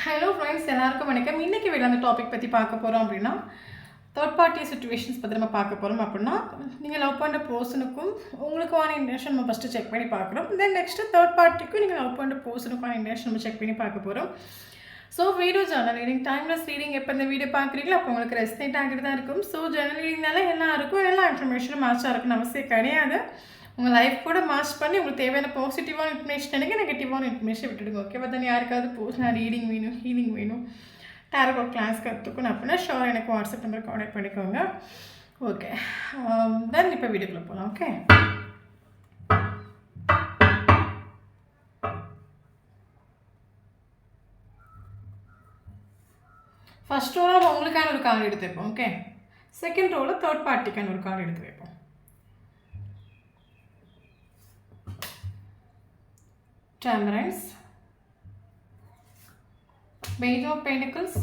Hello friends, எல்லாருக்கும் வணக்கம். இன்றைக்கி வீடியோ அந்த டாபிக் பற்றி பார்க்க போகிறோம் அப்படின்னா, தேர்ட் பார்ட்டி சிச்சுவேஷன்ஸ் பற்றி நம்ம பார்க்க போகிறோம். அப்படின்னா நீங்கள் லவ் பண்ணுற பர்சனுக்கும் உங்களுக்கான இன்டென்ஷன் நம்ம ஃபஸ்ட்டு செக் பண்ணி பார்க்குறோம். தென் நெக்ஸ்ட்டு தேர்ட் பார்ட்டிக்கும் நீங்கள் லவ் பண்ணுற பர்சனுக்கான இன்டென்ஷன் நம்ம செக் பண்ணி பார்க்க போகிறோம். So video journal reading, timeless reading எப்போ இந்த வீடியோ பார்க்குறீங்களோ அப்போ உங்களுக்கு ரெஸ்னேட் ஆகிட்டு தான் இருக்கும். ஸோ ஜர்னல் ரீடிங்னால எல்லாருக்கும் எல்லா இன்ஃபர்மேஷனும் மேட்சாக இருக்குன்னு அவசியம் கிடையாது. உங்கள் லைஃப் கூட மேட்ச் பண்ணி உங்களுக்கு தேவையான பாசிட்டிவான இன்ஃபர்மேஷன் எனக்கு நெகட்டிவான இன்ஃபர்மேஷன் விட்டுடுங்க. ஓகேவா? தான் யாருக்காவது பர்சனல் ரீடிங் வேணும், ஹீலிங் வேணும், டேரோ கிளாஸ் கற்றுக்கணும் அப்படின்னா ஷோர் எனக்கு வாட்ஸ்அப் நம்பர் கான்டாக்ட் பண்ணிக்கோங்க. ஓகே, தென் இப்போ வீடியோக்குள்ளே போகலாம். ஓகே, ஃபர்ஸ்ட் ரோவில் நம்ம உங்களுக்கான ஒரு கார்டு எடுத்து வைப்போம். ஓகே, செகண்ட் ரோவில் தேர்ட் பார்ட்டிக்கான ஒரு கார்டு எடுத்து வைப்போம். Temperance, Page of Pentacles,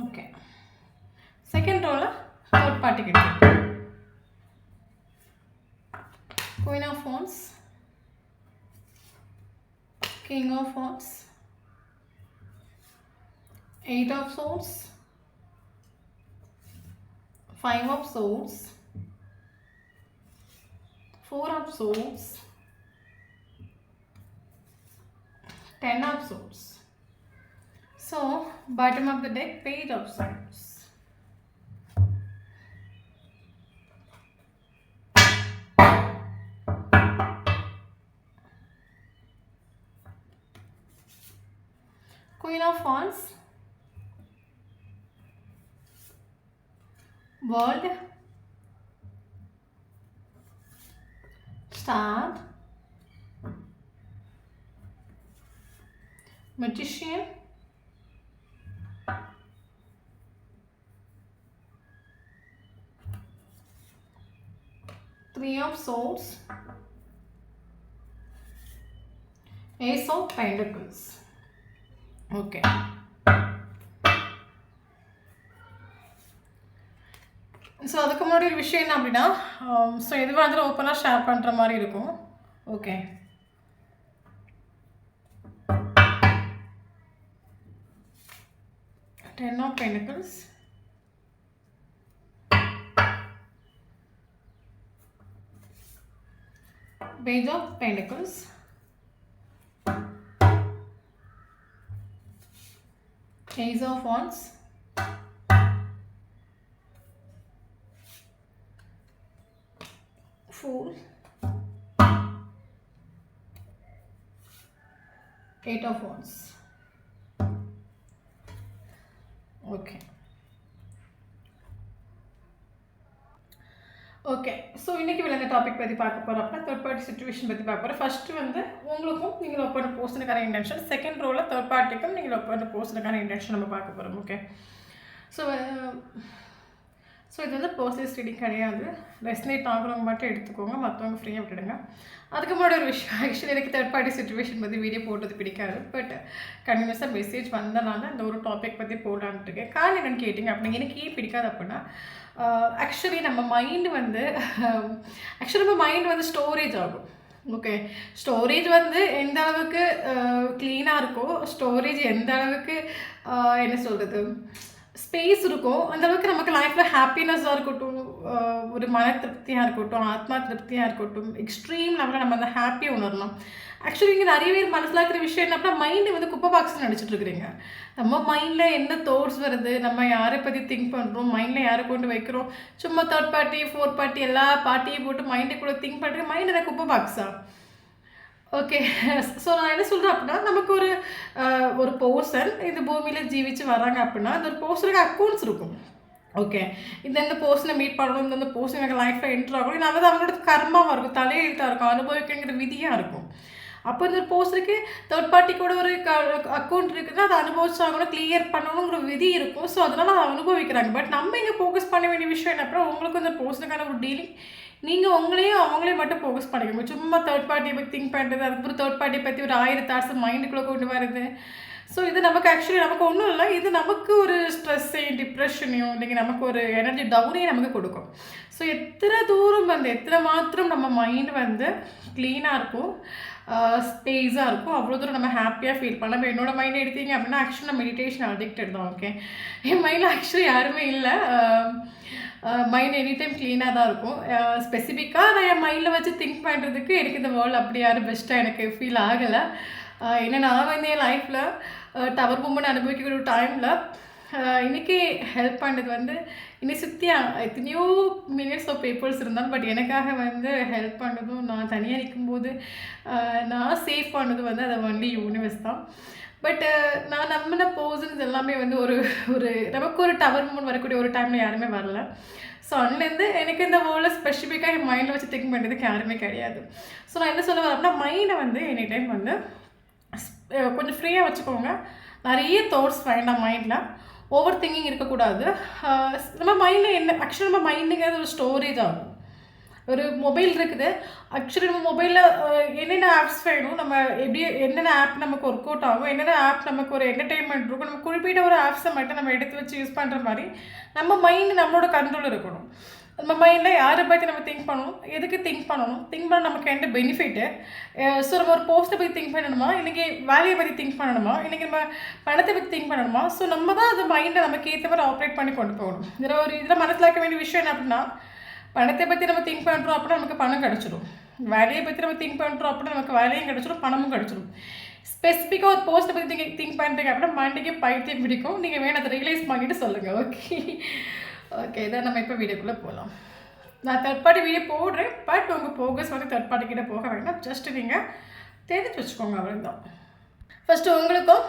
okay, second roll third party கிடைக்கும். Queen of Wands, King of Wands, Eight of Swords, Five of Swords, Four of Swords, Ten of Swords. So bottom of the deck, Page of Swords. Queen of Wands, World, Star, Magician, Three of Swords, Ace of Pentacles. Okay, so அதுக்கு முன்னாடி ஒரு விஷயம் என்ன அப்படின்னா, so எதுவாக இருந்தாலும் ஓப்பனாக share பண்ணுற மாதிரி இருக்கும். Okay, Ten of Pentacles, Page of Pentacles, Ace of Wands, Fool, Eight of Wands. Okay. Okay, so இன்றைக்கி இந்த டாபிக் பற்றி பார்க்க போகிறோம். அப்படின்னா தேர்ட் பார்ட்டி சிச்சுவேஷன் பற்றி பார்க்க போகிறோம். ஃபஸ்ட்டு வந்து உங்களுக்கும் நீங்கள் லவ் பண்ணுற பர்சனுக்கான இன்டென்ஷன், செகண்ட் ரோவில் தேர்ட் பார்ட்டிக்கும் நீங்கள் லவ் பண்ணுற பர்சனுக்கான இன்டென்ஷன் நம்ம பார்க்க போகிறோம். ஓகே, ஸோ இது வந்து பர்சனல் ரீடிங் கிடையாது. ரெஸ்னேட் ஆகிறவங்க மட்டும் எடுத்துக்கோங்க, மற்றவங்க ஃப்ரீயாக விட்டுடுங்க. அதுக்கு முன்னாடி ஒரு விஷயம், ஆக்சுவலி எனக்கு தேர்ட் பார்ட்டி சிச்சுவேஷன் பற்றி வீடியோ போட்டது பிடிக்காது. பட் கண்டினியூஸாக மெசேஜ் வந்தனால இந்த ஒரு டாபிக் பற்றி போடலான்ட்டு இருக்கேன். காரணம் என்னென்னு கேட்டிங்க அப்படின்னா, எனக்கு ஏன் பிடிக்காது அப்படின்னா, ஆக்சுவலி நம்ம மைண்டு வந்து ஸ்டோரேஜ் ஆகும். ஓகே, ஸ்டோரேஜ் வந்து எந்த அளவுக்கு க்ளீனாக இருக்கோ, ஸ்டோரேஜ் எந்த அளவுக்கு என்ன சொல்கிறது ஸ்பேஸ் இருக்கும், அந்தளவுக்கு நமக்கு லைஃப்பில் ஹாப்பினஸ்ஸாக இருக்கட்டும், ஒரு மன திருப்தியாக இருக்கட்டும், ஆத்மா திருப்தியாக இருக்கட்டும், எக்ஸ்ட்ரீம் லெவலில் நம்ம அந்த ஹாப்பியாக உணரலாம். ஆக்சுவலி இங்கே நிறைய பேர் மனசில் இருக்கிற விஷயம் என்ன அப்படின்னா, மைண்டு வந்து குப்பை பாக்ஸ் நினச்சிட்டு இருக்கிறீங்க. நம்ம மைண்டில் என்ன தாட்ஸ் வருது, நம்ம யாரை பற்றி திங்க் பண்ணுறோம், மைண்டில் யாரை கொண்டு வைக்கிறோம், சும்மா தேர்ட் பார்ட்டி ஃபோர்த் பார்ட்டி எல்லா பார்ட்டியும் போட்டு மைண்டுக்குள்ளே திங்க் பண்ணுறேன். மைண்டு தான் குப்பை பாக்ஸா? ஓகே, ஸோ நான் என்ன சொல்கிறேன் அப்படின்னா, நமக்கு ஒரு பர்சன் இந்த பூமியில் ஜீவிச்சு வராங்க அப்படின்னா, அந்த ஒரு பர்சனுக்கு அக்கௌண்ட்ஸ் இருக்கும். ஓகே, இந்த பர்சனை மீட் பண்ணணும், இந்த பர்சன் எனக்கு லைஃப்பில் என்ட்ரு ஆகணும், நான் வந்து அவங்களோட கர்மாவாக இருக்கும், தலையெழுத்தாக இருக்கும், அனுபவிக்கிற விதியாக இருக்கும். அப்போ இந்த பர்சனுக்கு தேர்ட் பார்ட்டி கூட ஒரு அக்கௌண்ட் இருக்குதுன்னா அதை அனுபவிச்சாங்கன்னு கிளியர் பண்ணணுங்கிற விதி இருக்கும். ஸோ அதனால் அதை அனுபவிக்கிறாங்க. பட் நம்ம இங்கே ஃபோக்கஸ் பண்ண வேண்டிய விஷயம் என்ன அப்படின்னா, உங்களுக்கு இந்த பர்சனுக்கான ஒரு டீலிங் நீங்கள் உங்களையும் அவங்களையும் மட்டும் ஃபோக்கஸ் பண்ணிக்கோங்க. சும்மா தேர்ட் பார்ட்டியை பற்றி திங்க் பண்ணுறது, அதுக்கப்புறம் தேர்ட் பார்ட்டியை பற்றி ஒரு 1000 தாட்ஸ் மைண்டுக்குள்ளே கொண்டு வருது. ஸோ இது நமக்கு ஆக்சுவலி நமக்கு ஒன்றும் இல்லை, இது நமக்கு ஒரு ஸ்ட்ரெஸ்ஸையும் டிப்ரெஷனையும் இல்லைங்க நமக்கு ஒரு எனர்ஜி டவுனையும் நமக்கு கொடுக்கும். ஸோ எத்தனை தூரம் வந்து எத்தனை மாத்திரம் நம்ம மைண்ட் வந்து க்ளீனாக இருக்கும், ஸ்பேஸாக இருக்கும், அவ்வளோ தூரம் நம்ம ஹாப்பியாக ஃபீல் பண்ணலாம். இப்போ என்னோடய மைண்ட் எடுத்தீங்க அப்படின்னா ஆக்சுவலி நான் மெடிடேஷன் அடிக்டட் தான். ஓகே, என் மைண்டில் ஆக்சுவலி யாருமே இல்லை. மைண்ட் எனி டைம் க்ளீனாக தான் இருக்கும். ஸ்பெசிஃபிக்காக நான் என் மைண்டில் வச்சு திங்க் பண்ணுறதுக்கு எனக்கு இந்த வேர்ல்டு அப்படி யாரும் பெஸ்ட்டாக எனக்கு ஃபீல் ஆகலை. ஏன்னா நான் வந்து என் லைஃப்பில் டவர் பூமன் அனுபவிக்கிற ஒரு டைமில் இன்றைக்கி ஹெல்ப் பண்ணது வந்து இன்னை சுற்றி எத்தனையோ மினிட்ஸ் ஆஃப் பீப்புள்ஸ் இருந்தாலும் பட் எனக்காக வந்து ஹெல்ப் பண்ணதும் நான் தனியாக நிற்கும்போது நான் சேஃப் பண்ணது வந்து அதை ஒன்லி யூனிவர்ஸ் தான். பட் நான் நம்பின பர்சன்ஸ் எல்லாமே வந்து ஒரு ஒரு நமக்கு ஒரு டவர் மூமெண்ட் வரக்கூடிய ஒரு டைமில் யாருமே வரல. ஸோ அதுலேருந்து எனக்கு இந்த வேர்ல்டில் ஸ்பெசிஃபிக்காக என் மைண்டில் வச்சு திங்க் பண்ணுறதுக்கு யாருமே கிடையாது. ஸோ நான் என்ன சொல்ல வரேன் அப்படின்னா மைண்டை வந்து எனி டைம் வந்து கொஞ்சம் ஃப்ரீயாக வச்சுக்கோங்க. நிறைய தாட்ஸ் வேண்டாம் மைண்டில், ஓவர் திங்கிங் இருக்கக்கூடாது. நம்ம மைண்டில் என்ன ஆக்சுவலி நம்ம மைண்டுங்கிறது ஒரு ஸ்டோரேஜ் ஆகும். ஒரு மொபைல் இருக்குது, ஆக்சுவலி நம்ம மொபைலில் என்னென்ன ஆப்ஸ் வேணும், நம்ம எப்படி என்னென்ன ஆப் நமக்கு ஒர்க் அவுட் ஆகும், என்னென்ன ஆப் நமக்கு ஒரு என்டர்டெயின்மெண்ட் இருக்கும், நம்ம குறிப்பிட்ட ஒரு ஆப்ஸை மட்டும் நம்ம எடுத்து வச்சு யூஸ் பண்ணுற மாதிரி நம்ம மைண்டு நம்மளோட கண்ட்ரோல் இருக்கணும். நம்ம மைண்டில் யாரை பற்றி நம்ம திங்க் பண்ணணும், எதுக்கு திங்க் பண்ணணும், திங்க் பண்ண நமக்கு என்ன பெனிஃபிட்டு. ஸோ நம்ம ஒரு போஸ்ட்டை பற்றி திங்க் பண்ணணுமா, இன்றைக்கி வேலையை பற்றி திங்க் பண்ணணுமா, இன்றைக்கி நம்ம பணத்தை பற்றி திங்க் பண்ணணுமா. ஸோ நம்ம தான் அந்த மைண்டை நமக்கு ஏற்ற மாதிரி ஆப்ரேட் பண்ணி கொண்டு போகணும். இதில் மனசிலாக்க வேண்டிய விஷயம் என்ன அப்படின்னா, பணத்தை பற்றி நம்ம திங்க் பண்ணுறோம் அப்படின்னா நமக்கு பணம் கிடச்சிடும், வேலையை பற்றி நம்ம திங்க் பண்ணுறோம் அப்படின்னா நமக்கு வேலையும் கிடச்சிடும், பணமும் கிடச்சிடும். ஸ்பெசிஃபிக்காக ஒரு போஸ்ட்டை பற்றி திங்க் பண்ணுறீங்க அப்படின்னா மைண்டுக்கே பைத்தியம் பிடிக்கும். நீங்கள் வேணும் அதை ரியலைஸ் பண்ணிவிட்டு சொல்லுங்கள். ஓகே இதான் நம்ம இப்போ வீடியோக்குள்ளே போகலாம். நான் தேர்ட் பார்ட்டி வீடியோ போடுறேன், பட் உங்கள் ஃபோக்கஸ் வந்து தேர்ட் பார்ட்டி கிட்டே போக வேண்டாம். ஜஸ்ட் நீங்கள் தெரிஞ்சு வச்சுக்கோங்க, அவ்வளோதான். ஃபஸ்ட்டு உங்களுக்கும்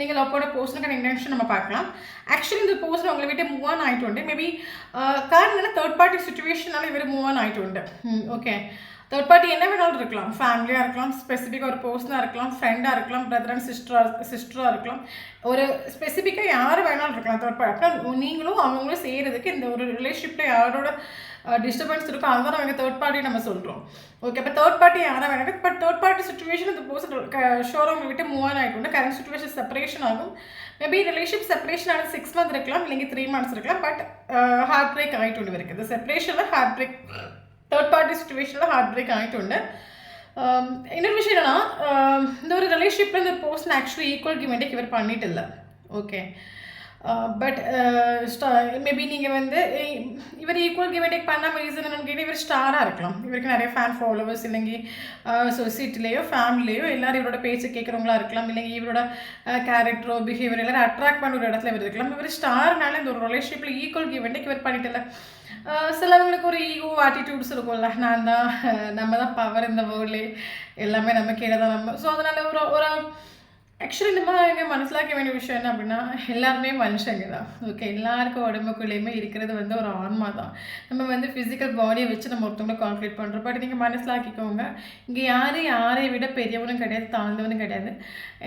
நீங்கள் லவ் பண்ண பர்சனுக்கான இன்டென்ஷன் நம்ம பார்க்கலாம். ஆக்சுவலி இந்த பர்சன் உங்களை விட்டு மூவ் ஆன் ஆகிட்டு உண்டு. மேபி காரணம் தேர்ட் பார்ட்டி சுச்சுவேஷனால இவர் மூவ் ஆன் ஆகிட்டு உண்டு. ஓகே, தேர்ட் பார்ட்டி என்ன வேணாலும் இருக்கலாம், ஃபேமிலியாக இருக்கலாம், ஸ்பெசிஃபிக்காக ஒரு பர்சனாக இருக்கலாம், ஃப்ரெண்டாக இருக்கலாம், பிரதர் அண்ட் சிஸ்டராக இருக்கலாம், ஒரு ஸ்பெசிஃபிக்காக யார் வேணாலும் இருக்கலாம். தேர்ட் பார்ட்டி அப்படின்னா நீங்களும் அவங்களும் செய்கிறதுக்கு இந்த ஒரு ரிலேஷன்ஷிப்பில் யாரோட டிஸ்டர்பன்ஸ் இருக்கும், அதுதான் நம்ம தேர்ட் பார்ட்டி நம்ம சொல்கிறோம். ஓகே, இப்போ தேர்ட் பார்ட்டி யாரை வேணாலும், பட் தேர்ட் பார்ட்டி சுச்சுவேஷன் இந்த பர்சன் ஷோர் அவங்க விட்டு மூவ் ஆன் ஆகிட்டு கரண்ட் சுச்சுவேஷன் செப்பரேஷன் ஆகும். மேபி ரிலேஷன்ஷிப் செப்பரேஷன் ஆனது 6 months இருக்கலாம், இல்லைங்க 3 months இருக்கலாம், பட் ஹார்ட் பிரேக் ஆகிட்டு இருக்குது. செப்பரேஷனில் ஹார்ட் பிரேக், தேர்ட் பார்ட்டி சுச்சுவேஷனில் ஹார்ட் பிரேக் ஆகிட்டு உண்டு. இன்னொரு விஷயம் என்னன்னா, இந்த ஒரு ரிலேஷன்ஷிப்பில் இந்த person actually equal give and take இவர் பண்ணிட்டு இல்லை. ஓகே, பட் மேபி நீங்கள் வந்து இவர் ஈக்குவல் கிவ் அண்ட் டேக் பண்ணாமல் ரீசன் என்னன்னு கேட்டால் இவர் ஸ்டாராக இருக்கலாம், இவருக்கு நிறைய ஃபேன் ஃபாலோவர்ஸ், இல்லைங்க சொசைட்டிலேயோ ஃபேமிலியோ எல்லோரும் இவரோட பேச்சு கேட்குறவங்களா இருக்கலாம், இல்லைங்க இவரோட கேரக்டரோ பிஹேவியர் எல்லோரும் அட்ராக்ட் பண்ண ஒரு இடத்துல இவர் இருக்கலாம். இவர் ஸ்டார்னால இந்த ஒரு ரிலேஷன்ஷிப்பில் ஈக்குவல் கிவ் அண்ட் டேக் இவர் பண்ணிட்டு இல்லை. சிலவங்களுக்கு ஒரு ஈகோ ஆட்டிடியூட்ஸ் இருக்கும்ல, நான் தான் நம்ம தான் பவர் இந்த வேர்ல்ட்லே, எல்லாமே நம்ம கீழே தான் நம்ம. ஸோ அதனால் ஒரு ஆக்சுவலி நம்ம எங்கே மனசிலாக்க வேண்டிய விஷயம் என்ன அப்படின்னா, எல்லாருமே மனுஷங்க தான். ஓகே, எல்லாருக்கும் உடம்புக்குள்ளேயுமே இருக்கிறது வந்து ஒரு ஆன்மா தான். நம்ம வந்து ஃபிசிக்கல் பாடியை வச்சு நம்ம ஒருத்தவங்களை கால்குலேட் பண்ணுறோம். பட் நீங்கள் மனசிலாக்கிக்கோங்க, இங்கே யாரை விட பெரியவனும் கிடையாது, தாழ்ந்தவனும் கிடையாது,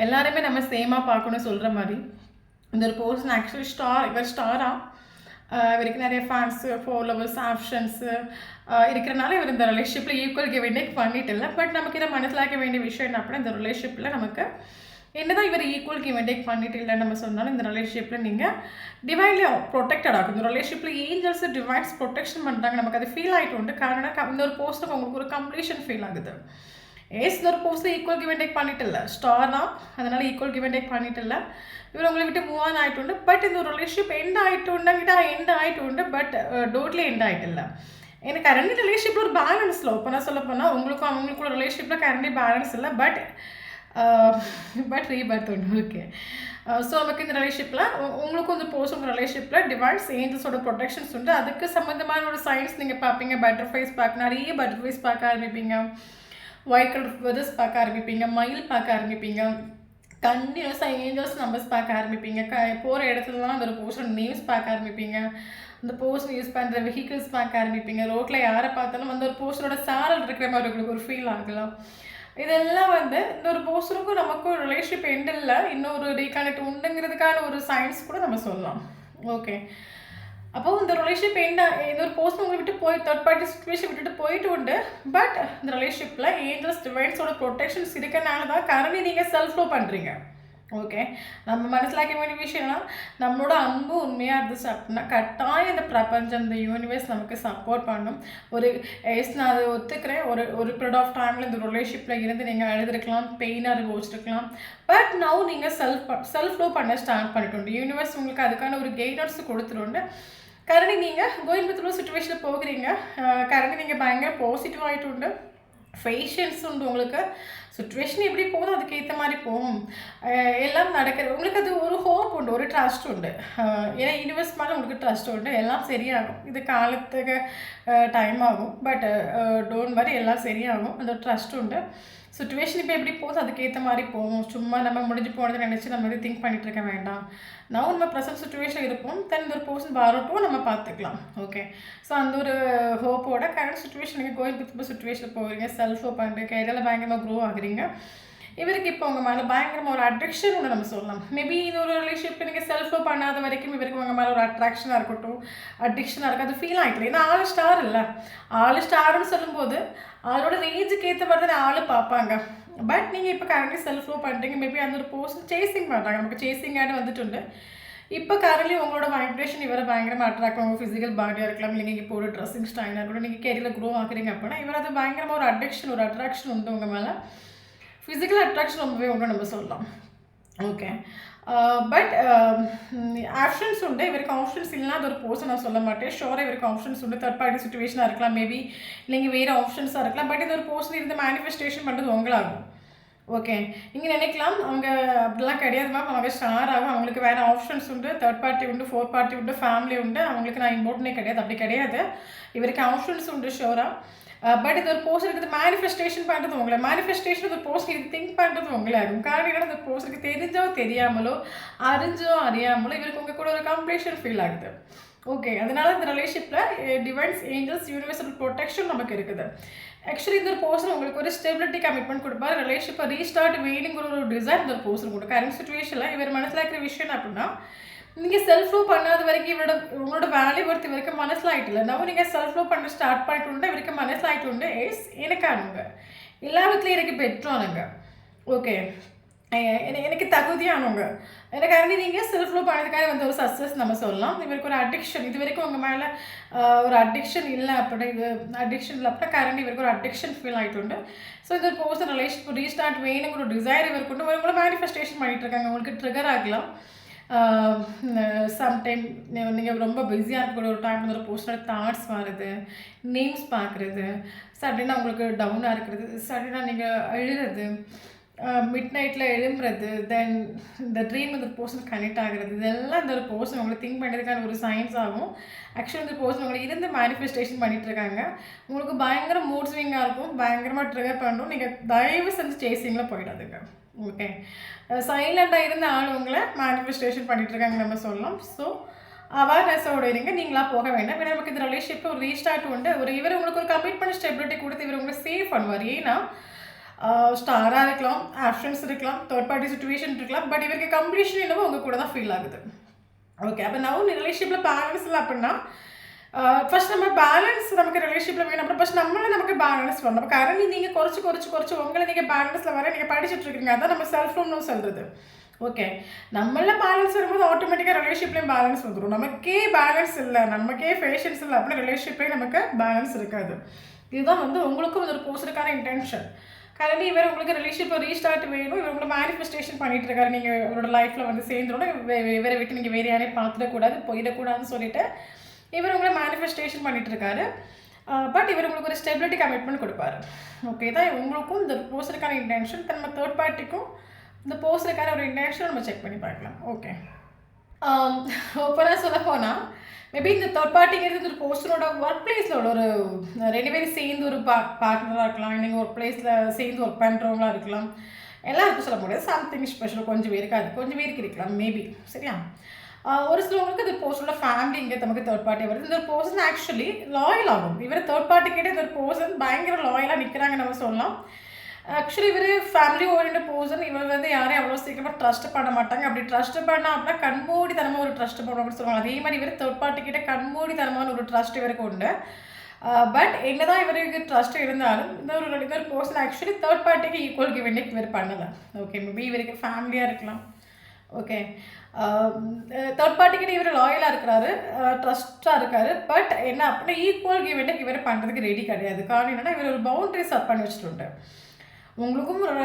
எல்லாருமே நம்ம சேமாக பார்க்கணும்னு சொல்கிற மாதிரி இந்த ஒரு பர்சன் ஆக்சுவலி இவர் ஸ்டாராக இவருக்கு நிறைய ஃபேன்ஸு ஃபாலோவர்ஸ் ஆப்ஷன்ஸு இருக்கிறனால இவர் இந்த ரிலேஷன்ஷிப்பில் ஈக்குவல் கிவ் அண்ட் டேக் பண்ணிட்டு இல்லை. பட் நமக்கு இதை மனசிலாக்க வேண்டிய விஷயம் என்ன அப்படின்னா, இந்த ரிலேஷன்ஷிப்பில் நமக்கு என்னதான் இவர் ஈக்குவல் கிவ் அண்ட் டேக் பண்ணிட்டு இல்லைன்னு நம்ம சொன்னாலும் இந்த ரிலேஷன்ஷிப்பில் நீங்கள் டிவைன்லி ப்ரொடெக்டட் ஆகும். இந்த ரிலேஷன்ஷிப்பில் ஏஞ்சல்ஸ் டிவைன்ஸ் ப்ரொடெக்ஷன் பண்ணுறாங்க, நமக்கு அது ஃபீல் ஆகிட்டு உண்டு. காரணம் இந்த ஒரு போஸ்ட்டுக்கு உங்களுக்கு ஒரு கம்ப்ளீஷன் ஃபீல் ஆகுது. இந்த ஒரு போஸ்ட்டில் ஈக்குவல் கிவ் அண்ட் டேக் பண்ணிட்டு இல்லை, ஸ்டார் தான், அதனால் ஈக்குவல் கிவ் அண்ட் டேக் பண்ணிட்டு இல்லை. இவர் உங்களை விட்டு மூவ் ஆன் ஆகிட்டு உண்டு. பட் இந்த ஒரு ரிலேஷன்ஷிப் எண்ட் ஆகிட்டு உண்டுங்கிட்ட எண்ட் ஆகிட்டு உண்டு, பட் டோட்லி எண்ட் ஆகிட்டு இல்லை. எனக்கு கரண்டி ரிலேஷன்ஷிப்பில் ஒரு பேலன்ஸில் ஓப்பனாக சொல்ல போனால் உங்களுக்கும் அவங்களுக்கும் ஒரு ரிலேஷன்ஷிப்பில் கரண்டி பேலன்ஸ் இல்லை, பட் ரீபர்த் உண்டு. ஓகே, ஸோ நமக்கு இந்த ரிலேஷன்ஷிப்பில் உங்களுக்கும் இந்த பர்சன் ரிலேஷன்ஷிப்பில் டிவைன்ஸ் ஏஞ்சல்ஸோட ப்ரொடெக்ஷன்ஸ் உண்டு. அதுக்கு சம்மந்தமான ஒரு சயின்ஸ் நீங்கள் பார்ப்பீங்க, பட்டர்ஃப்ளைஸ் பார்க்க நிறைய பட்டர்ஃப்ளைஸ் பார்க்க ஆரம்பிப்பீங்க, ஒயிட் கலர் ஃபெதர்ஸ் பார்க்க ஆரம்பிப்பீங்க, மயில் பார்க்க ஆரம்பிப்பீங்க, கண்டினியூஸாக ஏஞ்சல்ஸ் நம்பர்ஸ் பார்க்க ஆரம்பிப்பீங்க, போகிற இடத்துலலாம் அந்த ஒரு பர்சன் நேம்ஸ் பார்க்க ஆரம்பிப்பீங்க, அந்த பர்சன் யூஸ் பண்ணுற வெஹிக்கிள்ஸ் பார்க்க ஆரம்பிப்பீங்க, ரோட்டில் யாரை பார்த்தாலும் அந்த ஒரு பர்சனோட சாரல் இருக்கிற மாதிரி உங்களுக்கு ஒரு ஃபீல் ஆகலாம். இதெல்லாம் வந்து இந்த ஒரு பர்சனுக்கும் நமக்கும் ரிலேஷன்ஷிப் எண்ட் இல்லை, இன்னொரு ரீகனெக்ட் உண்டுங்கிறதுக்கான ஒரு சயின்ஸ் கூட நம்ம சொல்லலாம். ஓகே, அப்போது இந்த ரிலேஷன்ஷிப் இந்த ஒரு பர்சன் உங்களை விட்டு போய் தேர்ட் பார்ட்டி சுச்சுவேஷன் விட்டுட்டு போயிட்டு உண்டு. பட் இந்த ரிலேஷன்ஷிப்பில் ஏஞ்சல்ஸ் டிவைன்ஸோட ப்ரொடெக்ஷன்ஸ் இருக்கிறனால தான் கரண்டி நீங்கள் செல்ஃப் லவ் பண்ணுறீங்க. ஓகே. நம்ம மனசிலாக்க வேண்டிய விஷயம்னா, நம்மளோட அன்பு உண்மையா இருந்துச்சு அப்படின்னா, கட்டாயம் இந்த பிரபஞ்சம், இந்த யூனிவர்ஸ் நமக்கு சப்போர்ட் பண்ணும். ஒரு எஸ் நான் அத ஒத்துக்கிறேன். ஒரு ஒரு பீரியட் ஆஃப் டைம்ல இந்த ரிலேஷன்ஷிப்ல இருந்து நீங்க அழுதுருக்கலாம், பெயின் அனுபவிச்சிருக்கலாம். பட் நவ் நீங்க செல்ஃப் லவ் பண்ண ஸ்டார்ட் பண்ணிട്ടുണ്ട്. யூனிவர்ஸ் உங்களுக்கு அதுக்கான ஒரு கைடன்ஸ் குடுத்துருண்டு. கரண்ட்லி நீங்க கோயிங் வித் த்ரூ சிச்சுவேஷன்ல போகிறீங்க. கரண்ட்லி நீங்க பயங்கர பாசிட்டிவ் ஆயிട്ടുണ്ട്. பேஷன்ஸ் உண்டு உங்களுக்கு. சிச்சுவேஷன் எப்படி போகுதோ அதுக்கேற்ற மாதிரி போகும். எல்லாம் நடக்கிறது உங்களுக்கு அது ஒரு ஹோப் உண்டு, ஒரு ட்ரஸ்ட் உண்டு. ஏன்னா யூனிவர்ஸ் மேலே உங்களுக்கு ட்ரஸ்ட் உண்டு. எல்லாம் சரியாகும். இது காலத்துக்கு டைம் ஆகும். பட் டோன்ட் வரி, எல்லாம் சரியாகும். அந்த ட்ரஸ்ட் உண்டு. சிச்சுவேஷன் இப்போ எப்படி போகுது அதுக்கேற்ற மாதிரி போகும். சும்மா நம்ம முடிஞ்சு போனதை நினச்சி நம்ம வந்து திங்க் பண்ணிட்டு இருக்க வேண்டாம். நான் நம்ம ப்ரெசன்ட் சிச்சுவேஷன் இருப்போம். தென் ஒரு பர்சன் வரட்டும், நம்ம பார்த்துக்கலாம். ஓகே. ஸோ அந்த ஒரு ஹோப்போட கரண்ட் சுச்சுவேஷன் நீங்கள் கோயில் பித்து சுச்சுவேஷனில் போகிறீங்க, செல்ஃப் ஹோப் பண்ணுறீங்க, கையில் பயங்கரமாக க்ரோ ஆகுறீங்க. இவருக்கு இப்போ உங்கள் மேலே பயங்கரமாக ஒரு அட்ராக்ஷன் ஒன்று நம்ம சொல்லலாம். மேபி இந்த ஒரு ரிலேஷன்ஷிப் நீங்கள் செல்ஃப் லவ் பண்ணாத வரைக்கும் இவருக்கு உங்கள் மேலே ஒரு அட்ராக்ஷனாக இருக்கட்டும், அடிக்ஷனாக இருக்கும். அது ஃபீல் ஆகிக்கல. ஏன்னா 6 ஸ்டார் இல்லை. 6 ஸ்டார்னு சொல்லும்போது ஆளோட ரேஞ்சுக்கு ஏற்ற மாதிரி தான் ஆள் பார்ப்பாங்க. பட் நீங்கள் இப்போ கரண்ட்லி செல்ஃப் லவ் பண்ணுறீங்க. மேபி அந்த ஒரு பர்சன் சேசிங் பண்ணுறாங்க. நமக்கு சேசிங்கான வந்துட்டு இப்போ கரண்ட்லி உங்களோட வைப்ரேஷன் இவரை பயங்கரமாக அட்ராக்ட் ஆகும். ஃபிசிக்கல் பாடியாக இருக்கலாம், இல்லை நீங்கள் இப்போ ஒரு ட்ரெஸ்ஸிங் ஸ்டைலாக இருக்கட்டும், நீங்கள் கேரியரில் க்ரோ ஆகுறீங்க அப்படின்னா இவர் அது பயங்கரமாக ஒரு அட்ராக்ஷன், ஒரு அட்ராக்ஷன் உண்டு உங்கள் மேலே. ஃபிசிக்கல் அட்ராக்ஷன் ரொம்பவே உண்டு நம்ம சொல்லலாம். ஓகே. பட் ஆப்ஷன்ஸ் உண்டு. இவருக்கு ஆப்ஷன்ஸ் இல்லைனா அது ஒரு பர்சன் நான் சொல்ல மாட்டேன். ஷோராக இவருக்கு ஆப்ஷன்ஸ் உண்டு. தேர்ட் பார்ட்டி சுச்சுவேஷனாக இருக்கலாம், மேபி இல்லைங்க வேறு ஆப்ஷன்ஸாக இருக்கலாம். பட் இது ஒரு பர்சன் இருந்து மேனிஃபெஸ்டேஷன் பண்ணுறது உங்களாகும். ஓகே. நீங்கள் நினைக்கலாம் அவங்க அப்படிலாம் கிடையாது மேம், அவங்க ஸ்டார் ஆகும், அவங்களுக்கு வேறு ஆப்ஷன்ஸ் உண்டு, தேர்ட் பார்ட்டி உண்டு, ஃபோர்த் பார்ட்டி உண்டு, ஃபேமிலி உண்டு, அவங்களுக்கு நான் இம்பார்ட்டனே கிடையாது. அப்படி கிடையாது. இவருக்கு ஆப்ஷன்ஸ் உண்டு ஷோராக. பட் இது ஒரு போஸ்டர் இருக்குது. மேனிஃபெஸ்டேஷன் பண்ணுறது உங்களை, மேனிஃபெஸ்டேஷன் ஒரு போஸ்டர் இது திங்க் பண்ணுறது உங்களே ஆகும். காரணம் இந்த போஸ்டருக்கு தெரிஞ்சோ தெரியாமலோ, அறிஞ்சோ அறியாமலோ இவருக்கு உங்கள் கூட ஒரு கம்ப்ளீஷன் ஃபீல் ஆகுது. ஓகே. அதனால இந்த ரிலேஷன்ஷிப்பில் டிவைன்ஸ் ஏஞ்சல்ஸ் யூனிவர்சல் ப்ரொடெக்ஷன் நமக்கு இருக்குது. ஆக்சுவலி இந்த ஒரு பர்சன் உங்களுக்கு ஒரு ஸ்டெபிலிட்டி கமிட்மெண்ட் கொடுப்பாரு. ரிலேஷன்ஷிப்பை ரீஸ்டார்ட் வேணுங்கிற ஒரு டிசைர் இந்த ஒரு பர்சன் கொடுக்கும். கரண்ட் சுச்சுவேஷனில் இவர் மனசில் இருக்கிற விஷயம் அப்படின்னா, நீங்கள் செல்ஃப் லவ் பண்ணாத வரைக்கும் உங்களோட வேல்யூ ஒர்த் இவருக்கு மனசில் ஆகிட்டில்ல. நம்ம நீங்கள் செல்ஃப் லவ் பண்ண ஸ்டார்ட் பண்ணிட்டு இவருக்கு மனசில் ஆகிட்டு எஸ் எனக்கானுங்க, எல்லா விதத்துலையும் எனக்கு பெற்றோனுங்க. ஓகே. எனக்கு தகுதியானவங்க. எனக்கு நீங்கள் செல்ஃப் லவ் பண்ணதுக்காக வந்து ஒரு சக்ஸஸ் நம்ம சொல்லலாம். இவருக்கு ஒரு அடிக்ஷன், இது வரைக்கும் உங்கள் மேலே ஒரு அடிக்ஷன் இல்லை அப்படி, இது அடிக்ஷன் இல்லை அப்படின்னா கரண்ட் இவருக்கு ஒரு அடிக்ஷன் ஃபீல் ஆகிட்டு. ஸோ இது ஒரு பர்சன் ரிலேஷன்ஷிப் ரீஸ்டார்ட் வேணுங்கிற ஒரு டிசைர் இவருக்கு உண்டு. உங்களை மேனிஃபெஸ்டேஷன் பண்ணிகிட்டு இருக்காங்க. உங்களுக்கு ட்ரிகர் ஆகலாம். சம்டைம் நீங்கள் ரொம்ப பிஸியாக இருக்கக்கூடிய ஒரு டைம் ஒரு பர்சனோட தாட்ஸ் வருது, நேம்ஸ் பார்க்குறது, சடனாக உங்களுக்கு டவுனாக இருக்கிறது, சடனாக நீங்கள் அழுகிறது, மிட் நைட்டில் எழும்புறது, தென் இந்த ட்ரீம் இந்த பர்சன் கனெக்ட் ஆகிறது, இதெல்லாம் இந்த ஒரு பர்சன் உங்களை திங்க் பண்ணுறதுக்கான ஒரு சயின்ஸ் ஆகும். ஆக்சுவலி இந்த பர்சன் உங்களை இருந்து மேனிஃபெஸ்டேஷன் பண்ணிகிட்ருக்காங்க. உங்களுக்கு பயங்கர மூட் ஸ்விங்காக இருக்கும், பயங்கரமாக ட்ரிகர் பண்ணுறோம். நீங்கள் தயவு செஞ்சு சேசிங்கில் போயிடாதுங்க. ஓகே. சைலண்டாக இருந்த ஆள் உங்களை மேனிஃபெஸ்டேஷன் பண்ணிகிட்ருக்காங்க நம்ம சொல்லலாம். ஸோ அவேர்னஸோடு இருங்க, நீங்களாக போக வேண்டாம். ஏன்னா நமக்கு இந்த ரிலேஷன்ஷிப் ஒரு ரீஸ்டார்ட் உண்டு. இவர் உங்களுக்கு ஒரு கமிட்மெண்ட் ஸ்டெபிலிட்டி கொடுத்து இவர் உங்களை சேஃப் பண்ணுவார். ஏன்னா ஸ்டாராக இருக்கலாம், ஆப்ஷன்ஸ் இருக்கலாம், தேர்ட் பார்ட்டி சுச்சுவேஷன் இருக்கலாம். பட் இவருக்கு கம்ப்ளீஷன் என்னவோ உங்கள் கூட தான் ஃபீல் ஆகுது. ஓகே. அப்போ நான் ரிலேஷன்ஷிப்பில் பேலன்ஸ் இல்லை அப்படின்னா ஃபஸ்ட் நம்ம பேலன்ஸ் நமக்கு ரிலேஷன்ஷிப்பில் வேணும். அப்புறம் ஃபஸ்ட் நமக்கு பேலன்ஸ் வரணும். அப்போ கரண்ட்லி நீங்கள் குறைச்சி உங்களை நீங்கள் பேலன்ஸில் வர நீங்கள் படிச்சுட்டு இருக்கீங்க. அதான் நம்ம செல்ஃப் லவ்னு சொல்கிறது. ஓகே. நம்மள பேலன்ஸ் வரும்போது ஆட்டோமேட்டிக்காக ரிலேஷன்ஷிப்லேயும் பேலன்ஸ் வந்துடும். நமக்கே பேலன்ஸ் இல்லை, நமக்கே பேஷன்ஸ் இல்லை அப்படின்னா ரிலேஷன்ஷிப்லேயும் நமக்கு பேலன்ஸ் இருக்காது. இதுதான் வந்து உங்களுக்கும் ஒரு பர்சனுக்கான இன்டென்ஷன். கரண்ட்லி இவர் உங்களுக்கு ரிலேஷன்ஷிப்பை ரீஸ்டார்ட் வேணும், இவர் உங்களை மேனிஃபெஸ்டேஷன் பண்ணிட்டு இருக்காரு. நீங்கள் இவரோட லைஃப்பில் வந்து சேர்ந்துடணும், இவரை விட்டு நீங்கள் வேறு யாரையும் பார்த்துடக்கூடாது, போயிடக்கூடாதுன்னு சொல்லிட்டு இவர் உங்களை மேனிஃபெஸ்டேஷன் பண்ணிட்டு இருக்காரு. பட் இவர் உங்களுக்கு ஒரு ஸ்டெபிலிட்டி கமிட்மெண்ட் கொடுப்பாரு. ஓகே. தான் உங்களுக்கும் இந்த பர்சனுக்கான இன்டென்ஷன், நம்ம தேர்ட் பார்ட்டிக்கும் இந்த பர்சனுக்கான ஒரு இன்டென்ஷன் நம்ம செக் பண்ணி பார்க்கலாம். ஓகே. ஓப்பனாக சொல்ல போனால் மேபி இந்த தேர்ட் பார்ட்டிங்கிறது ஒரு பர்சனோட ஒர்க் பிளேஸில் உள்ள ஒரு 2 பேரும் சேர்ந்து ஒரு பார்ட்னராக இருக்கலாம், நீங்கள் ஒர்க் பிளேஸில் சேர்ந்து ஒர்க் பண்ணுறவங்களா இருக்கலாம். எல்லாருக்கும் சொல்ல முடியாது. சம்திங் ஸ்பெஷல் கொஞ்சம் பேருக்கு இருக்கலாம் மேபி. சரியா? ஒரு சிலவங்களுக்கு இது பர்சனோட ஃபேமிலி இங்கே நமக்கு தேர்ட் பார்ட்டி வருது. இந்த பர்சன் ஆக்சுவலி லாயல் ஆகும். இவர் தேர்ட் பார்ட்டி கிட்டே இந்த ஒரு பர்சன் பயங்கர லாயலாக நிற்கிறாங்க நம்ம சொல்லலாம். ஆக்சுவலி இவர் ஃபேமிலி ஓரியன்ட் பர்சன். இவர் வந்து யாரையும் அவ்வளோ சீக்கிரமாக ட்ரஸ்ட் பண்ண மாட்டாங்க. அப்படி ட்ரஸ்ட் பண்ணால் அப்படின்னா கண்மூடித்தனமாக ஒரு ட்ரஸ்ட் பண்ணுவோம் அப்படின்னு சொல்லுவாங்க. அதே மாதிரி இவர் தேர்ட் பார்ட்டி கிட்டே கண்மூடித்தனமான ஒரு ட்ரஸ்ட் இவருக்கு உண்டு. பட் என்ன தான் இவருக்கு ட்ரஸ்ட் இருந்தாலும் இந்த ஒரு பர்சன் ஆக்சுவலி தேர்ட் பார்ட்டிக்கு ஈக்குவல் கிவ் இவர் பண்ணலை. ஓகே. மேபி இவருக்கு ஃபேமிலியாக இருக்கலாம், ஓகே. தேர்ட் பார்ட்டிக்கிட்ட இவர் லாயலாக இருக்கிறாரு, ட்ரஸ்ட்டாக இருக்காரு. பட் என்ன அப்படின்னா ஈக்குவல் கிவ் அண்ட் டேக் இவர் பண்ணுறதுக்கு ரெடி கிடையாது. காரணம் என்னன்னா இவர் ஒரு பவுண்டரி செட் பண்ணி வச்சுட்டு உங்களுக்கும் ஒரு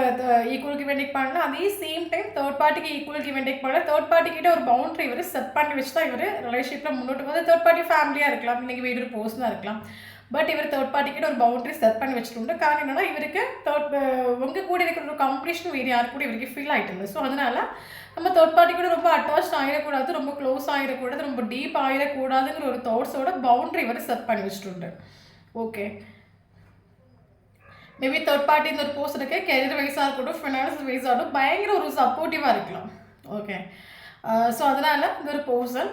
ஈக்குவல் கிவ் அண்ட் டேக் பண்ணலாம். அதே சேம் டைம் தேர்ட் பார்ட்டிக்கு ஈக்குவல் கிவ் அண்ட் டேக் பண்ணல. தேர்ட் பார்ட்டிக்கிட்ட ஒரு பவுண்டரி இவர் செட் பண்ணி வச்சு தான் இவர் ரிலேஷன்ஷிப்பில் முன்னோட்டு போது. தேர்ட் பார்ட்டி ஃபேமிலியாக இருக்கலாம், இன்றைக்கி வீடு ஒரு பர்சனாக இருக்கலாம். பட் இவர் தேர்ட் பார்ட்டிக்கிட்ட ஒரு பவுண்டரி செட் பண்ணி வச்சுட்டு காரணம் என்னன்னா இவருக்கு உங்கள் கூட இருக்கிற ஒரு கம்ப்ளீஷன் வேறு யாரு கூட இவருக்கு ஃபீல் ஆகிட்டு இருந்தது. ஸோ அதனால் நம்ம தேர்ட் பார்ட்டி கூட ரொம்ப அட்டாச் ஆகிடக்கூடாது, ரொம்ப க்ளோஸ் ஆகிடக்கூடாது, ரொம்ப டீப் ஆகிடக்கூடாதுங்கிற ஒரு தாட்ஸோட பவுண்டரி இவர் செட் பண்ணி வச்சுட்டு. ஓகே. மேபி தேர்ட் பார்ட்டி இந்த ஒரு பர்சனுக்கு கெரியர் வைஸாக இருக்கட்டும், ஃபினான்ஷியல் வைஸாக இருக்கட்டும் பயங்கர ஒரு சப்போர்ட்டிவாக இருக்கலாம். ஓகே. ஸோ அதனால் இந்த ஒரு பர்சன்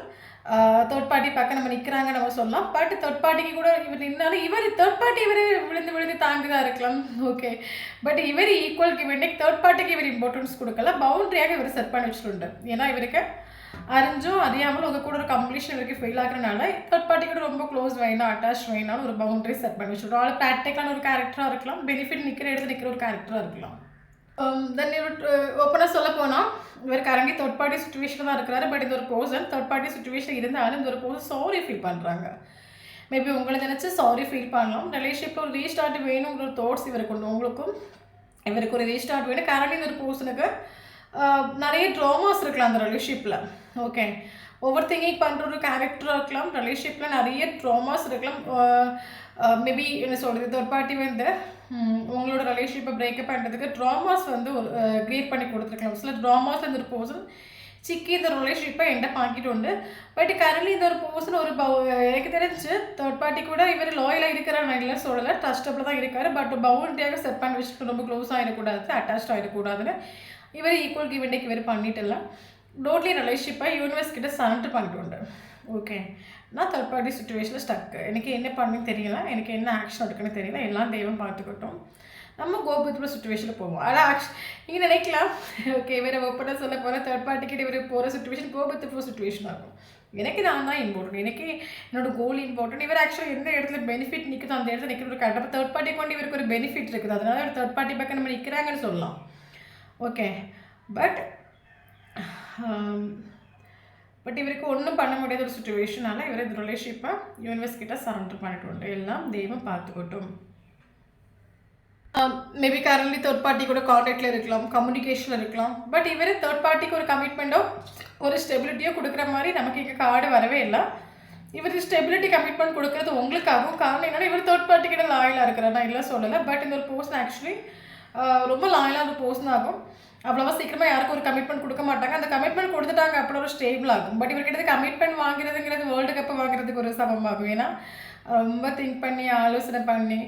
தேர்ட் பார்ட்டி பக்கம் நம்ம நிற்கிறாங்க நம்ம சொல்லலாம். பட் தேர்ட் பார்ட்டிக்கு கூட இவர் நின்னாலும் இவர் தேர்ட் பார்ட்டி இவர் விழுந்து தாங்குதான் இருக்கலாம். ஓகே. பட் இவர் equal give and take third பார்ட்டிக்கு இவர் இம்பார்ட்டன்ஸ் கொடுக்கல, பவுண்டரியாக இவர் செட் பண்ணி வச்சுட்டு. ஏன்னா இவருக்கு அறிஞ்சும் அறியாமல் உங்கள் கூட ஒரு கம்ப்ளீஷன் இவருக்கு ஃபெயில் ஆகுறதுனால தேர்ட் பார்ட்டி கூட ரொம்ப க்ளோஸ் வேணும், அட்டாச் வேணாலும் ஒரு பவுண்டரி செட் பண்ணி வச்சுருக்கோம். ஆள் ப்ராக்டிக்கலான ஒரு கேரக்டராக இருக்கலாம், பெனிஃபிட் நிற்கிற இடத்துல நிற்கிற ஒரு கேரக்டராக இருக்கலாம். தென் இவர் ஓப்பனாக சொல்ல போனால் இவர் கரண்ட்லி தேர்ட் பார்ட்டி சுச்சுவேஷனில் தான் இருக்கிறாரு. பட் இந்த ஒரு பர்சன் தேர்ட் பார்ட்டி சுச்சுவேஷன் இருந்தாலும் இந்த ஒரு பர்சன் சாரி ஃபீல் பண்ணுறாங்க. மேபி உங்களை நினச்சி சாரி ஃபீல் பண்ணலாம். ரிலேஷன்ஷிப்பில் ஒரு ரீஸ்டார்ட் வேணுங்கிற ஒரு தாட்ஸ் இவருக்கு உண்டு. உங்களுக்கும் இவருக்கு ஒரு ரீஸ்டார்ட் வேணும். கரண்ட்லி இந்த ஒரு பர்சனுக்கு நிறைய ட்ராமாஸ் இருக்கலாம் அந்த ரிலேஷன்ஷிப்பில். ஓகே. ஓவர் திங்கிங் பண்ணுற ஒரு கேரக்டராக இருக்கலாம். ரிலேஷன்ஷிப்பில் நிறைய ட்ராமாஸ் இருக்கலாம். மேபி என்ன சொல்கிறது, தேர்ட் பார்ட்டி வந்து உங்களோட ரிலேஷன்ஷிப்பை பிரேக்கப் பண்ணுறதுக்கு ட்ராமாஸ் வந்து ஒரு க்ரியேட் பண்ணி கொடுத்துருக்கலாம். சில ட்ராமாஸ் இந்த ஒரு பர்சன் சிக்கி இந்த ரிலேஷன்ஷிப்பை எண்டப் ஆக்கிட்டு உண்டு. பட் கரண்ட்லி இந்த ஒரு பர்சன் ஒரு எனக்கு தெரிஞ்சு தேர்ட் பார்ட்டி கூட இவர் லாயலாக இருக்கிறார் நான் இல்லை சொல்லலை, ட்ரஸ்டபிள் தான் இருக்கார். பட் பவுண்டரியாக செட் பண்ணி வச்சுட்டு ரொம்ப க்ளோஸ் ஆகிடக்கூடாது, அட்டாச் ஆகிடக்கூடாதுன்னு இவர் ஈக்குவல் கிவ் அண்ட் டேக் இவர் பண்ணிட்டு இல்லை. டோட்லி ரிலேஷன்ஷிப்பை யூனிவர்ஸ் கிட்ட சரண்டர் பண்ணிட்டு உண்டு. ஓகே. நான் தேர்ட் பார்ட்டி சுச்சுவேஷனில் ஸ்டக்கு, எனக்கு என்ன பண்ணுன்னு தெரியல, எனக்கு என்ன ஆக்ஷன் எடுக்குன்னு தெரியல, எல்லாம் தெய்வம் பார்த்துக்கிட்டோம், நம்ம கோபுரத்தில் சுச்சுவேஷனில் போவோம். ஆனால் நீங்கள் நினைக்கலாம் ஓகே வேறு ஓப்பனாக சொல்ல போகிற தேர்ட் பார்ட்டிக்கிட்ட இவர் போகிற சுச்சுவேஷன் கோபுரத்தில் சுச்சுவேஷனாக இருக்கும். எனக்கு நான் தான் இம்பார்ட்டன்ட், எனக்கு என்னோட கோல் இம்பார்ட்டன்ட். இவர் ஆக்சுவலாக எந்த இடத்துல பெனிஃபிட் நிற்குதோ அந்த இடத்துல நிற்கிற ஒரு கரெக்டாக தேர்ட் பார்ட்டி கொண்டு இவருக்கு ஒரு பெனிஃபிட் இருக்குது, அதனால ஒரு தேர்ட் பார்ட்டி பக்கம் நம்ம நிற்கிறாங்கன்னு சொல்லலாம். ஓகே. பட் இவருக்கு ஒன்றும் பண்ண முடியாத ஒரு சுச்சுவேஷனால இவர் இந்த ரிலேஷன்ஷிப்பை யூனிவர்ஸ் கிட்ட சரண்டர் பண்ணிட்டு உண்டு. எல்லாம் தெய்வம் பார்த்துக்கட்டும். மேபி கரண்ட்லி தேர்ட் பார்ட்டி கூட கான்டாக்டில் இருக்கலாம், கம்யூனிகேஷனில் இருக்கலாம். பட் இவர் தேர்ட் பார்ட்டிக்கு ஒரு கமிட்மெண்ட்டோ ஒரு ஸ்டெபிலிட்டியோ கொடுக்குற மாதிரி நமக்கு இங்கே கார்டு வரவே இல்லை. இவர் ஸ்டெபிலிட்டி கமிட்மெண்ட் கொடுக்குறது உங்களுக்காகவும். காரணம் என்னன்னா இவர் தேர்ட் பார்ட்டி கிட்ட லாயலாக இருக்கிறார், நான் இல்லை சொல்லலை. பட் இந்த ஒரு பர்சன் ஆக்சுவலி ரொம்ப லாயலாக ஒரு பர்சன் ஆகும். அவ்வளோவா சீக்கிரமாக யாருக்கும் ஒரு கமிட்மெண்ட் கொடுக்க மாட்டாங்க. அந்த கமிட்மெண்ட் கொடுத்துட்டாங்க அப்படி ஒரு ஸ்டேபிள் ஆகும். பட் இவர்கிட்ட கமிட்மெண்ட் வாங்குறதுங்கிறது வேர்ல்டு கப்பை வாங்குறதுக்கு ஒரு சமமாகும். ஏன்னா ரொம்ப திங்க் பண்ணி ஆலோசனை பண்ணி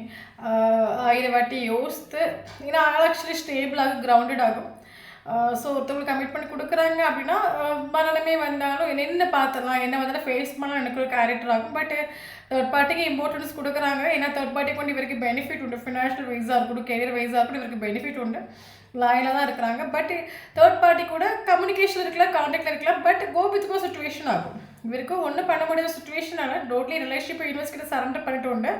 1000 வாட்டி யோசித்து, ஏன்னா ஆக்சுவலி ஸ்டேபிள் ஆகும், கிரவுண்டட் ஆகும். ஸோ ஒருத்தவங்களுக்கு கமிட்மெண்ட் கொடுக்குறாங்க அப்படின்னா மனநமே வந்தாலும் என்ன பார்த்துடலாம், என்ன வந்தாலும் ஃபேஸ் பண்ணலாம் எனக்கு ஒரு கேரக்டர் ஆகும். பட் தேர்ட் பார்ட்டிக்கு இம்பார்ட்டன்ஸ் கொடுக்குறாங்க. ஏன்னா தேர்ட் பார்ட்டி கொண்டு இவருக்கு பெனிஃபிட் உண்டு, ஃபினான்ஷியல் வைஸாக இருக்கட்டும், கெரியர் வைஸாக இருக்கட்டும், இவருக்கு பெனிஃபிட் உண்டு, லாயலாக தான் இருக்கிறாங்க. பட் தேர்ட் பார்ட்டி கூட கம்யூனிகேஷன் இருக்கலாம், கான்டாக்டில் இருக்கலாம். பட் கோபித்துக்கும் சுச்சுவேஷன் ஆகும். இவருக்கு ஒன்றும் பண்ண முடியாத சுச்சுவேஷனால டோட்லி ரிலேஷன்ஷிப்பை யூனிவர்ஸ்கிட்ட சரண்டர் பண்ணிட்டு உண்டு.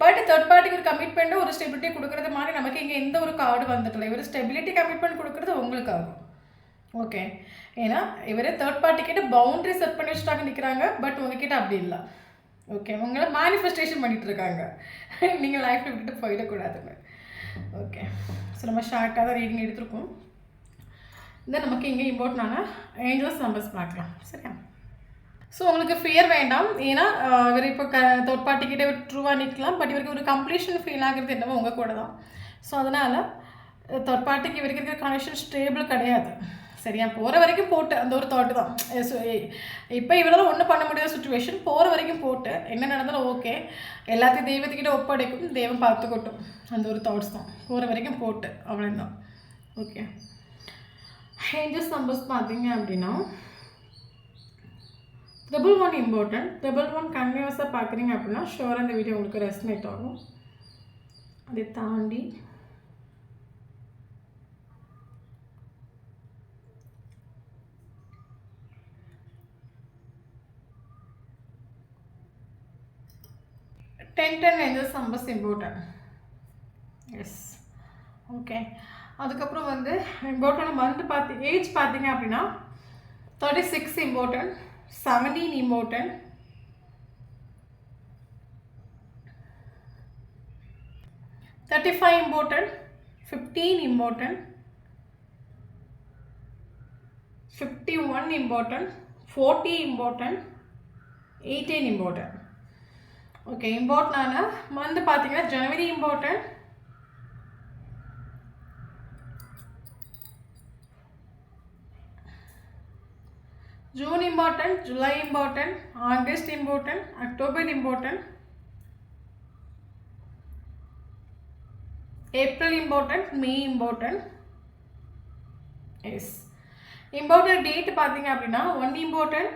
பட் தேர்ட் பார்ட்டிக்கு ஒரு கமிட்மெண்ட்டோ ஒரு ஸ்டெபிலிட்டி கொடுக்குறது மாதிரி நமக்கு இங்கே எந்த ஒரு கார்டு வந்துட்டல. இவர் ஸ்டெபிலிட்டி கமிட்மெண்ட் கொடுக்குறது உங்களுக்கு ஆகும். ஓகே. ஏன்னா இவர் தேர்ட் பார்ட்டிக்கிட்ட பவுண்டரி செட் பண்ணி வச்சுட்டாங்க நிற்கிறாங்க. பட் உங்ககிட்ட அப்படி இல்லை. ஓகே. உங்களை மேனிஃபெஸ்டேஷன் பண்ணிகிட்டு இருக்காங்க, நீங்கள் லைஃப்பில் விட்டுட்டு போயிடக்கூடாதுன்னு. ஓகே. ஸோ நம்ம ஷார்ட்டாக தான் ரீடிங் எடுத்துருக்கோம். இந்த நமக்கு இங்கே இம்பார்ட்டண்டான ஏஞ்சல்ஸ் நம்பர்ஸ் பார்க்கலாம். சரியா? ஸோ உங்களுக்கு ஃபியர் வேண்டாம். ஏன்னா இவர் இப்போ தேர்ட் பார்ட்டிக்கிட்டே இவர் ட்ரூவாக நிற்கலாம். பட் இவருக்கு ஒரு கம்ப்ளீஷன் ஃபீல் ஆகிறது என்னவோ உங்கள் கூட தான். ஸோ அதனால் தேர்ட் பார்ட்டிக்கு இவருக்கு இருக்கிற கனெக்ஷன் ஸ்டேபிள் கிடையாது. சரியா? போகிற வரைக்கும் போட்டு அந்த ஒரு தாட்டு தான். ஸோ இப்போ இவரால் ஒன்றும் பண்ண முடியாத சுச்சுவேஷன், போகிற வரைக்கும் போட்டு என்ன நடந்தாலும் ஓகே, எல்லாத்தையும் தெய்வத்துக்கிட்ட ஒப்படைக்கும், தெய்வம் பார்த்துக்கட்டும், அந்த ஒரு தாட்ஸ் தான். போகிற வரைக்கும் போட்டு அவ்வளோதான். ஓகே. ஏஞ்சல்ஸ் நம்பர்ஸ் பார்த்தீங்க அப்படின்னா 111 இம்பார்ட்டன்ட். 111 கன்டினியூஸாக பார்க்குறீங்க அப்படின்னா ஷோராக இந்த வீடியோ உங்களுக்கு ரெஸ்னேட் ஆகும். அதை தாண்டி 10 angels numbers important. Yes. Okay. அதுக்கப்புறம் வந்து இம்பார்ட்டன்ட் மந்த் ஏஜ் பார்த்தீங்க அப்படின்னா 36 important, 17 important, 35 important, 15 important, 51 important, 40 important, 18 important. Okay இம்பார்ட்டன்டான மந்த் பார்த்தீங்கன்னா January important, June important, July important, August important, October important, April important, May important. Yes important date பார்த்தீங்க அப்படின்னா 1 important,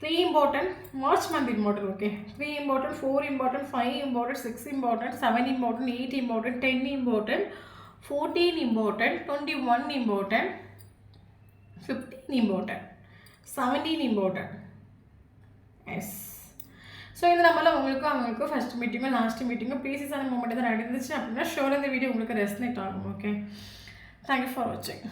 3 important, March month important, okay. 3 important, 4 important, 5 important, 6 important, 7 important, 8 important, 10 important, 14 important, 21 important, 15 important, 17 important. Yes. So இது நம்மள உங்களுக்கு first மீட்டிங்கோ last மீட்டிங்கோ ப்ரீசியஸான moment தான் நடந்துச்சு அப்படின்னா sure இந்த video உங்களுக்கு ரெஸ்னேட் ஆகும். ஓகே, தேங்க்யூ ஃபார் வாட்சிங்.